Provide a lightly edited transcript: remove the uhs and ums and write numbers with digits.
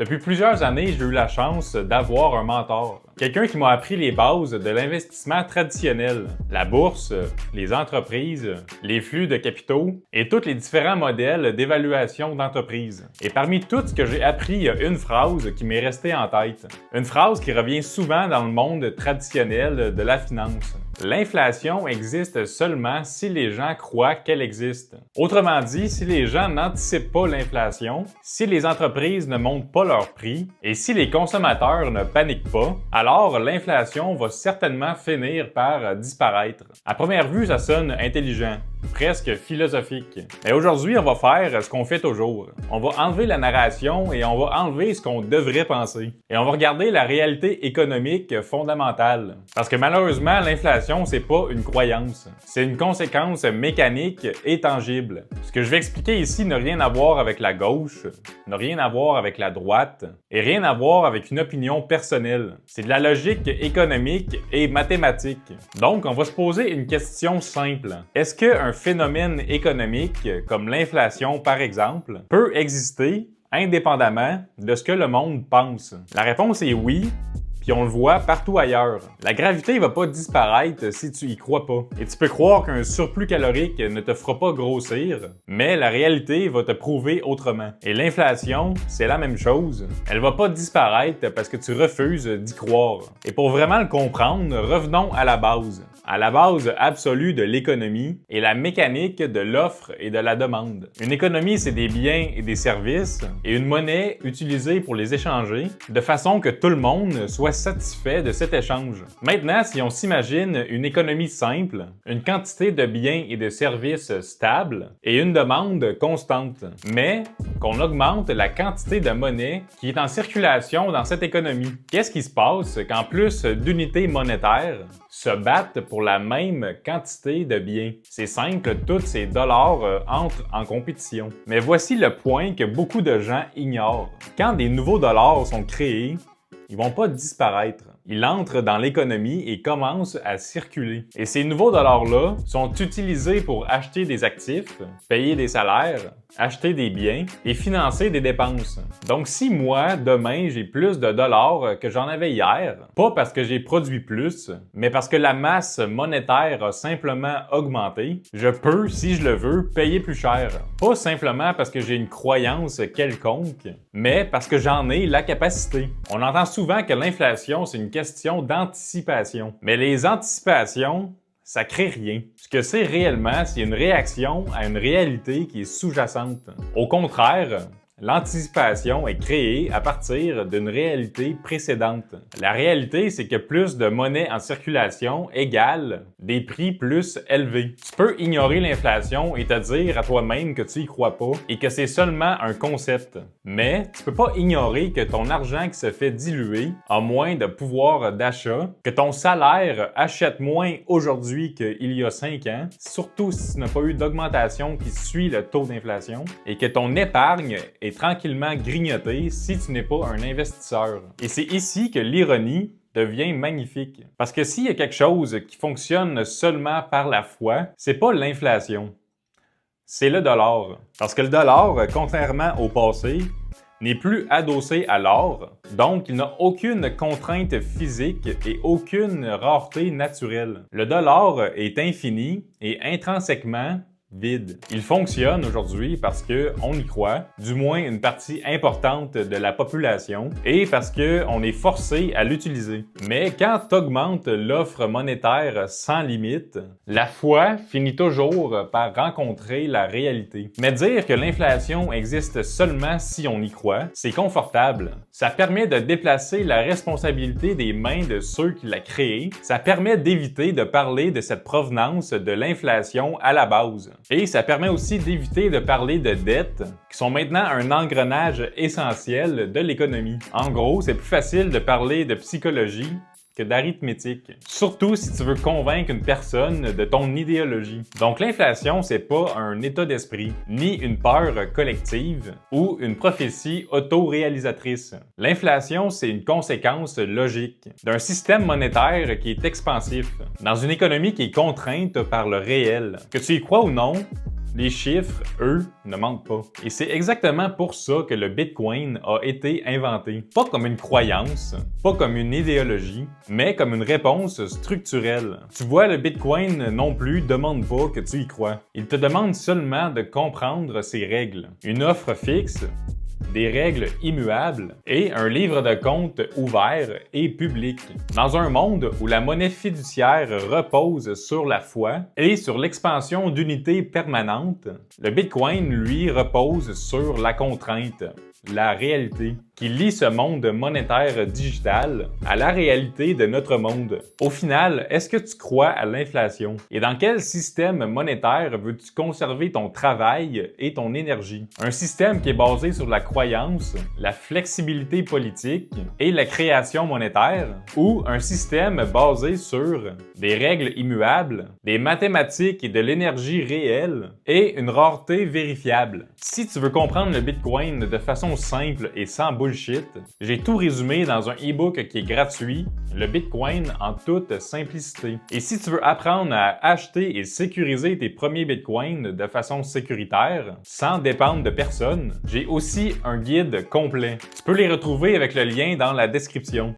Depuis plusieurs années, j'ai eu la chance d'avoir un mentor. Quelqu'un qui m'a appris les bases de l'investissement traditionnel, la bourse, les entreprises, les flux de capitaux et tous les différents modèles d'évaluation d'entreprise. Et parmi tout ce que j'ai appris, il y a une phrase qui m'est restée en tête. Une phrase qui revient souvent dans le monde traditionnel de la finance. L'inflation existe seulement si les gens croient qu'elle existe. Autrement dit, si les gens n'anticipent pas l'inflation, si les entreprises ne montent pas leurs prix et si les consommateurs ne paniquent pas, alors l'inflation va certainement finir par disparaître. À première vue, ça sonne intelligent, presque philosophique. Mais aujourd'hui, on va faire ce qu'on fait toujours. On va enlever la narration et on va enlever ce qu'on devrait penser. Et on va regarder la réalité économique fondamentale. Parce que malheureusement, l'inflation, c'est pas une croyance. C'est une conséquence mécanique et tangible. Ce que je vais expliquer ici n'a rien à voir avec la gauche, n'a rien à voir avec la droite et rien à voir avec une opinion personnelle. C'est de la logique économique et mathématique. Donc, on va se poser une question simple. Est-ce qu'un phénomène économique, comme l'inflation par exemple, peut exister indépendamment de ce que le monde pense? La réponse est oui. Puis on le voit partout ailleurs. La gravité va pas disparaître si tu y crois pas. Et tu peux croire qu'un surplus calorique ne te fera pas grossir, mais la réalité va te prouver autrement. Et l'inflation, c'est la même chose. Elle va pas disparaître parce que tu refuses d'y croire. Et pour vraiment le comprendre, revenons à la base absolue de l'économie et la mécanique de l'offre et de la demande. Une économie, c'est des biens et des services et une monnaie utilisée pour les échanger de façon que tout le monde soit satisfait de cet échange. Maintenant, si on s'imagine une économie simple, une quantité de biens et de services stable et une demande constante, mais qu'on augmente la quantité de monnaie qui est en circulation dans cette économie. Qu'est-ce qui se passe quand plus d'unités monétaires se battent pour la même quantité de biens? C'est simple, tous ces dollars entrent en compétition. Mais voici le point que beaucoup de gens ignorent. Quand des nouveaux dollars sont créés, ils vont pas disparaître. Ils entrent dans l'économie et commencent à circuler. Et ces nouveaux dollars-là sont utilisés pour acheter des actifs, payer des salaires, acheter des biens et financer des dépenses. Donc si moi, demain, j'ai plus de dollars que j'en avais hier, pas parce que j'ai produit plus, mais parce que la masse monétaire a simplement augmenté, je peux, si je le veux, payer plus cher. Pas simplement parce que j'ai une croyance quelconque, mais parce que j'en ai la capacité. On entend souvent que l'inflation, c'est une question d'anticipation. Mais les anticipations, ça crée rien. Ce que c'est réellement, c'est une réaction à une réalité qui est sous-jacente. Au contraire, l'anticipation est créée à partir d'une réalité précédente. La réalité, c'est que plus de monnaie en circulation égale des prix plus élevés. Tu peux ignorer l'inflation et te dire à toi-même que tu y crois pas et que c'est seulement un concept. Mais tu peux pas ignorer que ton argent qui se fait diluer a moins de pouvoir d'achat, que ton salaire achète moins aujourd'hui qu'il y a 5 ans, surtout si tu n'as pas eu d'augmentation qui suit le taux d'inflation, et que ton épargne est tranquillement grignoté si tu n'es pas un investisseur. Et c'est ici que l'ironie devient magnifique. Parce que s'il y a quelque chose qui fonctionne seulement par la foi, c'est pas l'inflation, c'est le dollar. Parce que le dollar, contrairement au passé, n'est plus adossé à l'or, donc il n'a aucune contrainte physique et aucune rareté naturelle. Le dollar est infini et intrinsèquement vide. Il fonctionne aujourd'hui parce qu'on y croit, du moins une partie importante de la population, et parce qu'on est forcé à l'utiliser. Mais quand tu augmentes l'offre monétaire sans limite, la foi finit toujours par rencontrer la réalité. Mais dire que l'inflation existe seulement si on y croit, c'est confortable. Ça permet de déplacer la responsabilité des mains de ceux qui l'a créée. Ça permet d'éviter de parler de cette provenance de l'inflation à la base. Et ça permet aussi d'éviter de parler de dettes, qui sont maintenant un engrenage essentiel de l'économie. En gros, c'est plus facile de parler de psychologie que d'arithmétique. Surtout si tu veux convaincre une personne de ton idéologie. Donc l'inflation, c'est pas un état d'esprit, ni une peur collective ou une prophétie auto-réalisatrice. L'inflation, c'est une conséquence logique d'un système monétaire qui est expansif, dans une économie qui est contrainte par le réel. Que tu y crois ou non, Les chiffres, eux, ne mentent pas. Et c'est exactement pour ça que le Bitcoin a été inventé. Pas comme une croyance, pas comme une idéologie, mais comme une réponse structurelle. Tu vois, le Bitcoin non plus demande pas que tu y crois. Il te demande seulement de comprendre ses règles. Une offre fixe, des règles immuables et un livre de compte ouvert et public. Dans un monde où la monnaie fiduciaire repose sur la foi et sur l'expansion d'unités permanentes, le Bitcoin, lui, repose sur la contrainte, la réalité, qui lie ce monde monétaire digital à la réalité de notre monde. Au final, est-ce que tu crois à l'inflation? Et dans quel système monétaire veux-tu conserver ton travail et ton énergie? Un système qui est basé sur la croyance, la flexibilité politique et la création monétaire? Ou un système basé sur des règles immuables, des mathématiques et de l'énergie réelle et une rareté vérifiable? Si tu veux comprendre le Bitcoin de façon simple et sans bullshit, j'ai tout résumé dans un e-book qui est gratuit, le Bitcoin en toute simplicité. Et si tu veux apprendre à acheter et sécuriser tes premiers Bitcoins de façon sécuritaire, sans dépendre de personne, j'ai aussi un guide complet. Tu peux les retrouver avec le lien dans la description.